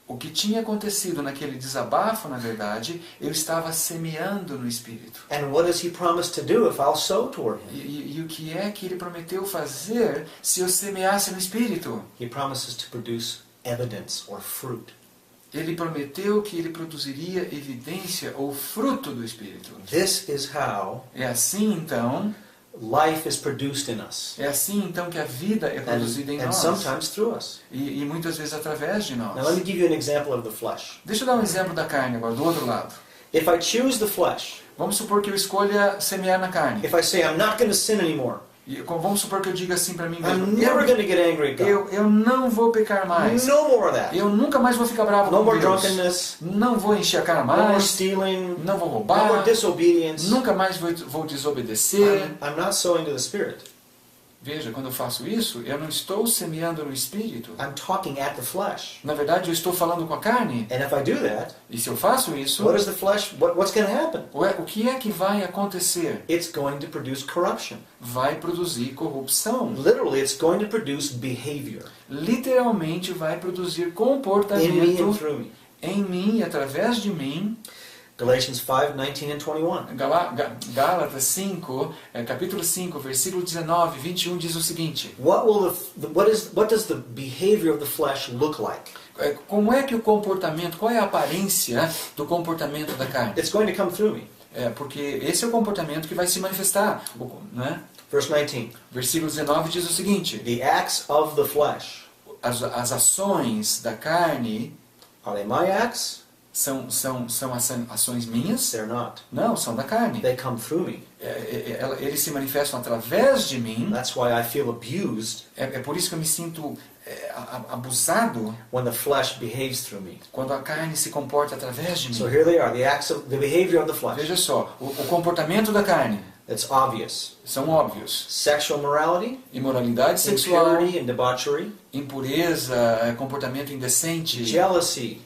O que tinha acontecido naquele desabafo, na verdade, eu estava semeando no Espírito. And what does He promise to do if I'll sow toward Him? E o que é que Ele prometeu fazer se eu semeasse no Espírito? He promises to produce evidence or fruit. Ele prometeu que Ele produziria evidência ou fruto do Espírito. This is how É assim, então, life is produced in us. é assim, então, que a vida é produzida em And nós. sometimes through us. E muitas vezes através de nós. Now let me give you an example of the flesh. Deixa eu dar um exemplo da carne agora, do outro lado. If I choose the flesh, Vamos supor que eu escolha semear na carne. if I say I'm not going to sin anymore, E vamos supor que eu diga assim para mim mesmo. I'm never going to get angry at God. Eu não vou pecar mais. No more of that. Eu nunca mais vou ficar bravo No com more Deus. drunkenness. Não vou encher a cara No more mais. stealing. Não vou No more roubar. disobedience. Nunca mais vou desobedecer. I'm not sowing to the Spirit. Veja, quando eu faço isso, eu não estou semeando no Espírito. I'm talking at the flesh. Na verdade, eu estou falando com a carne. And if I do that, E se eu faço isso, what is the flesh? What's going to happen? o que é que vai acontecer? It's going to produce corruption. Vai produzir corrupção. Literally, it's going to produce behavior Literalmente vai produzir in me and comportamento through me. em mim e através de mim. Galatians 5:19 and 21. Gálatas 5, capítulo 5, versículo 19, 21 diz o seguinte: What does the behavior of the flesh look like? Como é que o comportamento, qual é a aparência do comportamento da carne? It's going to come through me. Porque esse é o comportamento que vai se manifestar, né? Verse 19. Versículo 19 diz o seguinte: The acts of the flesh, as ações da carne are they my acts? são ações minhas? They're not. Não, são da carne. They come through me. Eles se manifestam através de mim. That's why I feel abused É por isso que eu me sinto abusado when the flesh behaves through me. quando a carne se comporta através de So mim. here they are, the behavior of the flesh. Veja só, o comportamento da carne It's obvious. são óbvios. Sexual morality, Imoralidade sexual, impurity and debauchery, impureza, comportamento indecente, jealousy,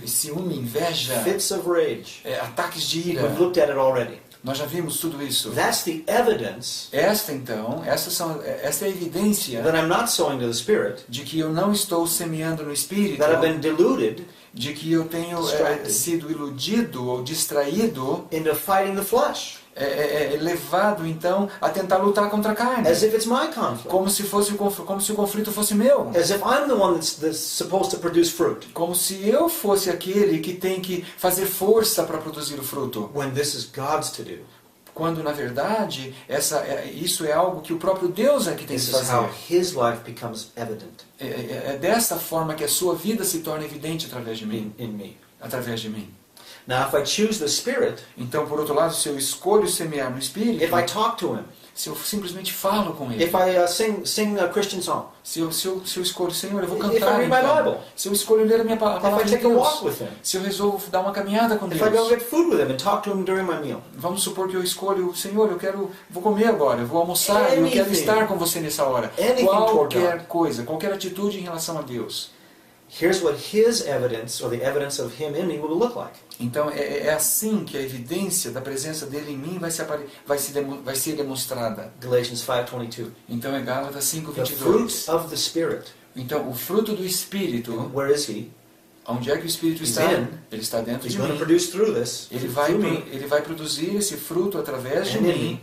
ciúme, inveja, fits of rage. ataques de ira. We've looked at it already. Nós já vimos tudo isso. That's the evidence Esta é a evidência that I'm not sowing to the Spirit, de que eu não estou semeando no Espírito, that I've been deluded de que eu tenho distracted. sido iludido ou distraído, into fighting the flesh, levado então a tentar lutar contra a carne, as if it's my conflict, como se o conflito fosse meu, as if I'm the one that's supposed to produce fruit, como se eu fosse aquele que tem que fazer força para produzir o fruto, when this is God's to do. quando na verdade isso é algo que o próprio Deus é que tem This que is how fazer. His life becomes evident É dessa forma que a sua vida se torna evidente através de mim. in me. Através de mim. Now, if I choose the Spirit, Então, por outro lado, se eu escolho semear no Espírito, if I talk to Him, se eu simplesmente falo com Ele, if I sing a Christian song, se eu escolho, Senhor, eu vou If I cantar, read my então. Bible. Se eu escolho ler a minha if I palavra de take a walk Deus, with Him, se eu resolvo dar uma caminhada com if I go Deus, get food with Him and talk to Him during my meal, vamos supor que eu escolho, Senhor, vou comer agora, eu vou almoçar, eu quero Anything. estar com você nessa hora. Anything toward Qualquer God. coisa, qualquer atitude em relação a Deus. here's what His evidence, or the evidence of Him in me, will look like. Então é assim que a evidência da presença dele em mim vai ser demonstrada. Galatians 5:22. Então é Gálatas The 5:22. fruit of the Spirit. Então o fruto do Espírito, Where is He? onde é que o Espírito He's está? in. Ele está dentro He's de going to mim. produce through this. Ele through vai produzir esse fruto através de And in mim,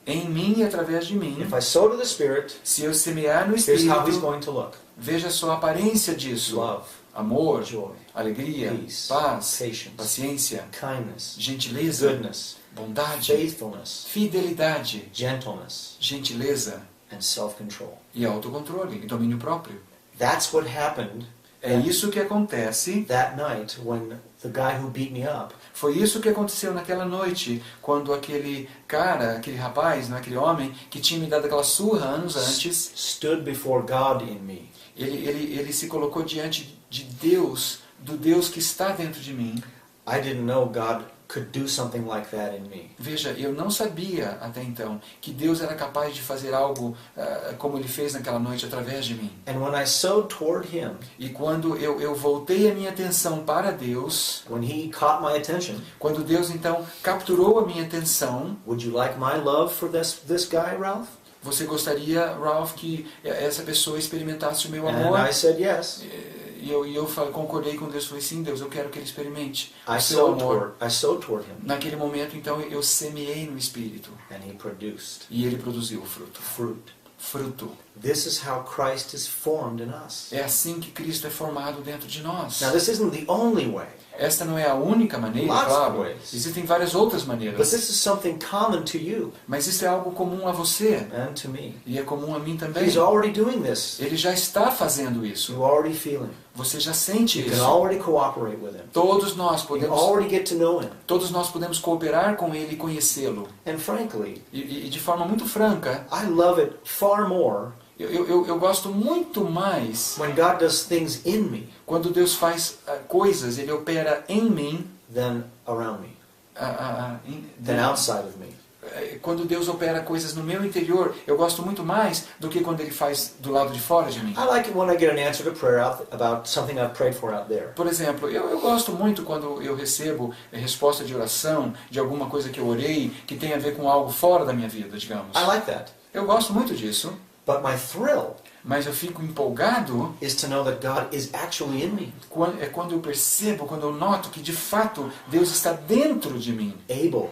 em mim e através de mim. If I sow to the Spirit, Se eu semear no here's how He's Espírito, going to look. veja só a aparência disso. Love, Amor, joy, alegria, peace, paz, patience, paciência, kindness, gentileza, goodness, bondade, faithfulness, fidelidade, gentleness, gentileza and self-control. e autocontrole, e domínio próprio. That's what happened É isso que acontece. that night when the guy who beat me up Foi isso que aconteceu naquela noite, quando aquele cara, aquele rapaz, né, aquele homem, que tinha me dado aquela surra anos antes, stood before God in me. ele se colocou diante de Deus, do Deus que está dentro de mim. I didn't know God could do something like that in me. Veja, eu não sabia até então que Deus era capaz de fazer algo como Ele fez naquela noite através de mim. And when I sowed toward Him, E quando eu voltei a minha atenção para Deus, when He caught my attention, quando Deus então capturou a minha atenção, would you like my love for this guy, Ralph? você gostaria, Ralph, que essa pessoa experimentasse o meu And amor? I said yes. E eu concordei com Deus, falei, sim, Deus, eu quero que ele experimente I o seu amor. sowed toward Him, Naquele momento, então, eu semeei no Espírito. and He produced E ele produziu o fruto. fruit. Fruto. This is how Christ is formed in us. É assim que Cristo é formado dentro de nós. Now, this isn't the only way, Esta não é a única maneira, Lots of claro. ways. Existem várias outras but maneiras. this is something common to you Mas isso é algo comum a você. and to me. E é comum a mim também. He's already doing this. Ele já está fazendo isso. You already feel Him. Você já sente You can isso. already cooperate with Him. Todos nós You podemos, already get to know Him. cooperar com Ele e conhecê-lo. And frankly, E de forma muito franca, I love it far more eu gosto muito mais when God does things in me quando Deus faz coisas, Ele opera em mim, than around me, than outside of me. quando Deus opera coisas no meu interior, eu gosto muito mais do que quando Ele faz do lado de fora de mim. I like it when I get an answer to prayer about something I've prayed for out there. Por exemplo, eu gosto muito quando eu recebo resposta de oração de alguma coisa que eu orei, que tem a ver com algo fora da minha vida, digamos. I like that. Eu gosto muito disso, But my thrill mas eu fico empolgado is to know that God is actually in me, quando eu percebo, quando eu noto que de fato Deus está dentro de mim. able,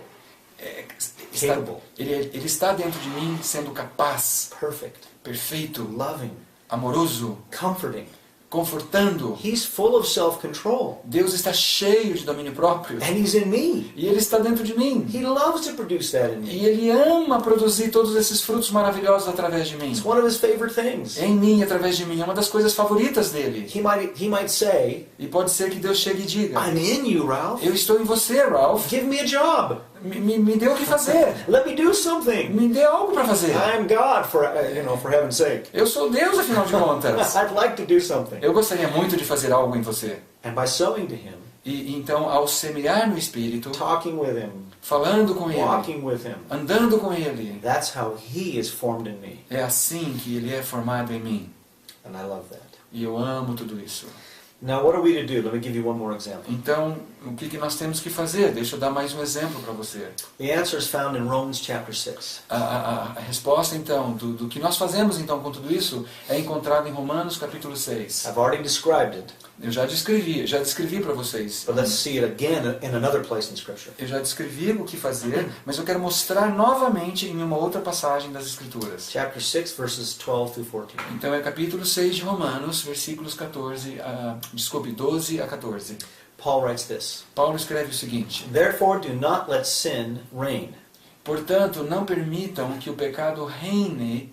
capable, Ele está dentro de mim sendo capaz, perfect, perfeito, loving, amoroso, comforting. confortando. He's full of self-control. Deus está cheio de domínio próprio. And He's in me. E Ele está dentro de mim. He loves to produce that in me. E Ele ama produzir todos esses frutos maravilhosos através de mim. It's one of His favorite things. Em mim, através de mim. É uma das coisas favoritas dele. He might say, E pode ser que Deus chegue e diga: I'm in you, Ralph. eu estou em você, Ralph. Give me a job. Me dê o que fazer. Let me do something. Me dê algo para fazer. I am God, for heaven's sake. Eu sou Deus, afinal de contas. I'd like to do something. Eu gostaria muito de fazer algo em você. And by sowing to Him, E então, ao semear no Espírito, talking with Him, falando com Ele, walking with Him, andando com Ele, that's how He is formed in me. é assim que Ele é formado em mim. And I love that. E eu amo tudo isso. Now, what are we to do? Let me give you one more example. Então, o que nós temos que fazer? Deixa eu dar mais um exemplo para você. The answer is found in Romans chapter 6. A resposta, então, do que nós fazemos então com tudo isso é encontrada em Romanos capítulo 6. I've already described it, Eu já descrevi para vocês. but let's see it again in another place in Scripture. Eu já descrevi o que fazer, mas eu quero mostrar novamente em uma outra passagem das Escrituras. Chapter 6, verses 12 through 14. Então é capítulo 6 de Romanos, versículos 12 a 14. Paul writes this, Paulo escreve o seguinte: Therefore do not let sin reign portanto, não permitam que o pecado reine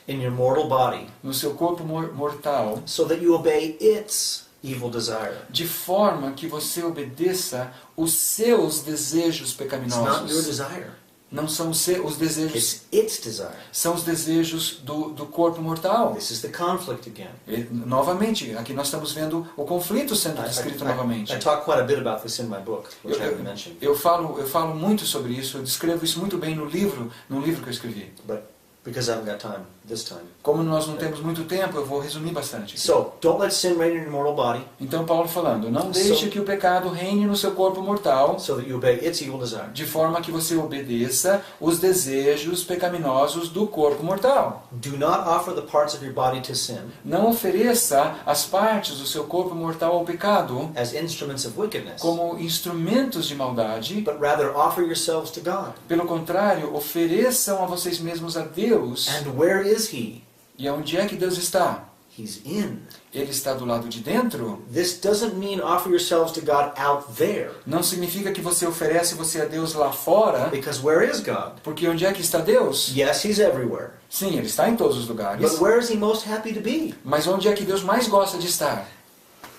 in your mortal body, no seu corpo mortal, so that you obey its evil desire. de forma que você obedeça os seus desejos It's not your pecaminosos. desire. Não são os desejos, It's its desire. são os desejos do corpo mortal. This is the conflict again. E, novamente, aqui nós estamos vendo o conflito sendo descrito novamente. I talk quite a bit about this in my book, which I haven't mentioned. Eu falo muito sobre isso, eu descrevo isso muito bem no livro que eu escrevi. But because I haven't got time this time. Como nós não temos muito tempo, eu vou resumir bastante. So, don't let sin reign in your mortal body Então Paulo falando, não deixe que o pecado reine no seu corpo mortal, so that you obey its evil desire. de forma que você obedeça os desejos pecaminosos do corpo mortal. Do not offer the parts of your body to sin Não ofereça as partes do seu corpo mortal ao pecado as instruments of wickedness, como instrumentos de maldade. but rather offer yourselves to God. Pelo contrário, ofereçam a vocês mesmos a Deus. And where is He? E onde é que Deus está? He's in. Ele está do lado de dentro? This doesn't mean offer yourselves to God out there, Não significa que você oferece você a Deus lá fora, because where is God? porque onde é que está Deus? Yes, He's everywhere. Sim, Ele está em todos os lugares. But where is He most happy to be? Mas onde é que Deus mais gosta de estar?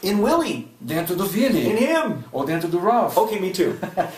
In Willie. Dentro do In Vili. Him. Ou dentro do Ralph. Okay, me too.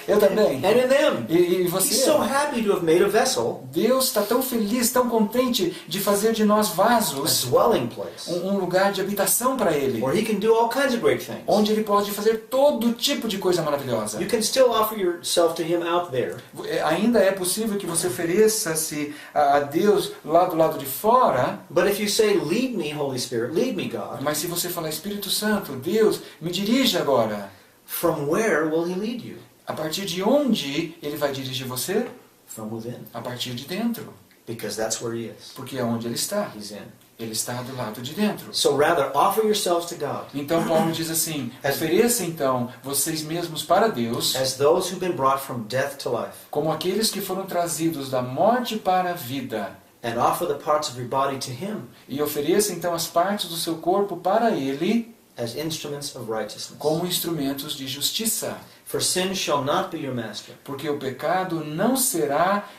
Eu também. And in them. E He's você? so happy to have made a vessel Deus está tão feliz, tão contente de fazer de nós a vasos dwelling place um lugar de habitação para Ele. where He can do all kinds of great things. Onde Ele pode fazer todo tipo de coisa maravilhosa. You can still offer yourself to Him out there, Ainda é possível que você ofereça-se a Deus lá do lado de fora, but if you say, lead me, Holy Spirit, lead me, God, mas se você falar, Espírito Santo, Deus, me dirige agora. from where will He lead you? A partir de onde Ele vai dirigir você? From within, A partir de dentro. because that's where He is. Porque é onde Ele está. He's in. Ele está do lado de dentro. So rather, offer yourselves to God Então Paulo diz assim, ofereça então vocês mesmos para Deus, as those who've been brought from death to life, como aqueles que foram trazidos da morte para a vida. and offer the parts of your body to Him E ofereça então as partes do seu corpo para Ele, as instruments of righteousness. como instrumentos de justiça. For sin shall not be your master, Porque o pecado não será,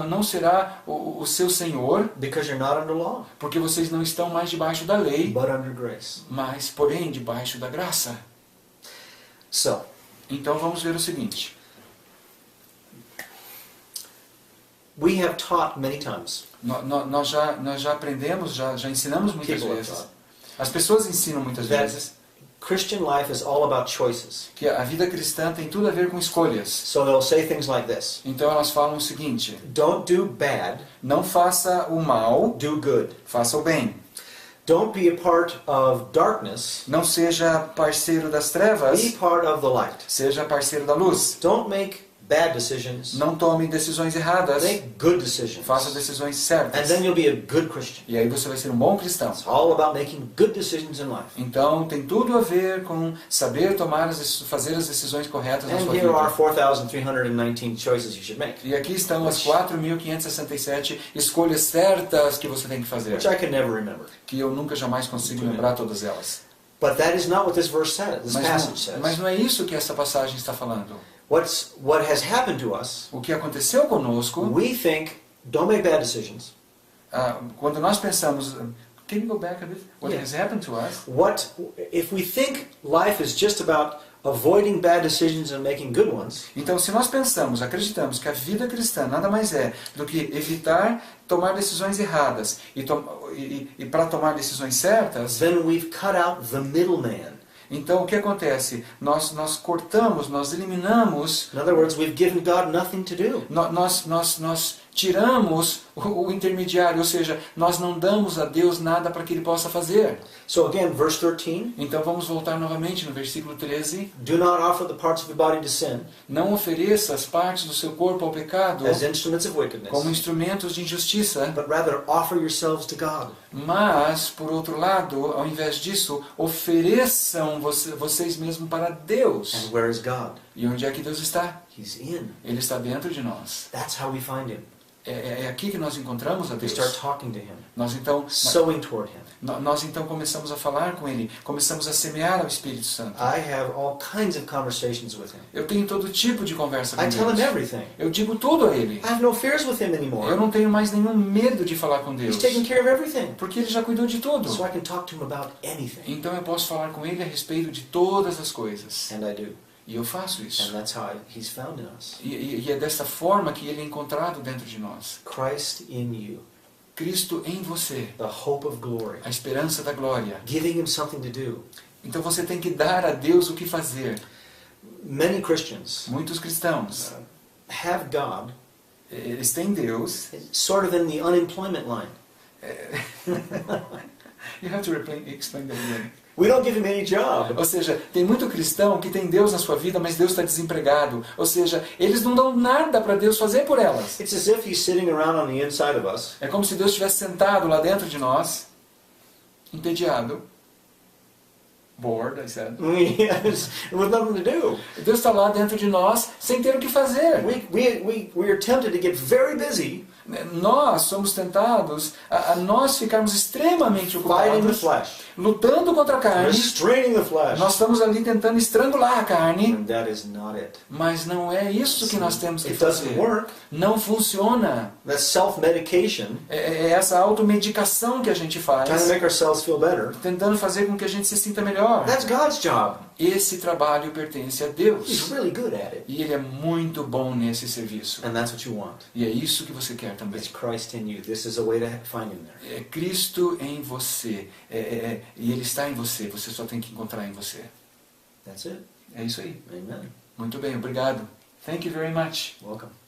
não será o seu senhor, because you're not under law, porque vocês não estão mais debaixo da lei, but under grace. mas, porém, debaixo da graça. So, Então vamos ver o seguinte. we have taught many times. Nós já aprendemos, já ensinamos muitas People have vezes. taught As pessoas ensinam muitas that vezes Christian life is all about choices. que a vida cristã tem tudo a ver com escolhas. So they'll say things like this: Então elas falam o seguinte, don't do bad, não faça o mal, do good. faça o bem. Don't be a part of darkness, Não seja parceiro das trevas, be part of the light. seja parceiro da luz. Don't make bad decisions, Não tome decisões erradas, make good decisions. faça decisões And certas. then you'll be a good Christian. E aí você vai ser um bom cristão. It's all about making good decisions in life. Então tem tudo a ver com saber fazer as decisões corretas na And sua here are vida. 4,319 choices you should make, E aqui estão as 4.567 escolhas certas que você tem que fazer. which I can never remember. Que eu nunca jamais consigo lembrar todas elas. But that is not what this verse says. This passage Mas says. não é isso que essa passagem está falando. What has happened to us, O que aconteceu conosco, we think, don't make bad decisions. quando nós pensamos, can you go back a bit? What Yeah. has happened to us? If we think life is just about avoiding bad decisions and making good ones, Então, se nós acreditamos que a vida cristã nada mais é do que evitar tomar decisões erradas e para tomar decisões certas, then we've cut out the middleman. então o que acontece? Nós cortamos, nós eliminamos, In other words, we've given God nothing to do. nós tiramos o intermediário, ou seja, nós não damos a Deus nada para que Ele possa fazer. So again, verse 13, Então vamos voltar novamente no versículo 13. do not offer the parts of your body to sin Não ofereça as partes do seu corpo ao pecado as instruments of wickedness, como instrumentos de injustiça, but rather offer yourselves to God. mas, por outro lado, ao invés disso, ofereçam vocês mesmos para Deus. And where is God? E onde é que Deus está? He's in. Ele está dentro de nós. That's how we find Him. É aqui que nós encontramos a We Deus. start talking to Him, Nós então, sowing toward Him. nós então começamos a falar com Ele, começamos a semear ao Espírito Santo. I have all kinds of conversations with Him. Eu tenho todo tipo de conversa com I tell Him Deus. everything. Eu digo tudo a Ele. I have no fears with Him anymore. Eu não tenho mais nenhum medo de falar com Deus. He's taking care of everything. Porque Ele já cuidou de tudo. So I can talk to Him about anything. Então eu posso falar com Ele a respeito de todas as coisas. And I do. E eu faço And isso. that's how He's found in us. E é dessa forma que Ele é encontrado dentro de nós. Christ in you, Cristo em você, the hope of glory. a esperança da glória. Giving Him something to do. Então você tem que dar a Deus o que fazer. Many Christians Muitos cristãos, have God eles têm Deus. sort of in the unemployment line. You have to explain that again. We don't give Him any job. Ou seja, tem muito cristão que tem Deus na sua vida, mas Deus está desempregado. Ou seja, eles não dão nada para Deus fazer por elas. It's as if He's sitting around on the inside of us, É como se Deus estivesse sentado lá dentro de nós, entediado, bored, I said. with nothing to do. Deus está lá dentro de nós sem ter o que fazer. We are tempted to get very busy Nós somos tentados a nós ficarmos extremamente fighting the ocupados, flesh, lutando contra a carne. restraining the flesh. Nós estamos ali tentando estrangular a carne, And that is not it. mas não é isso que nós temos que It doesn't fazer. work. Não funciona. That self-medication, É essa automedicação que a gente trying to faz, make ourselves feel better, tentando fazer com que a gente se sinta melhor. that's God's job. Esse trabalho pertence a He's Deus. really good at it. E Ele é muito bom nesse serviço. And that's what you want. E é isso que você quer também. It's Christ in you. This is a way to find Him there. É Cristo em você. E Ele está em você. Você só tem que encontrar em você. That's it. É isso aí. Amen. Muito bem, obrigado. Thank you very much. Welcome.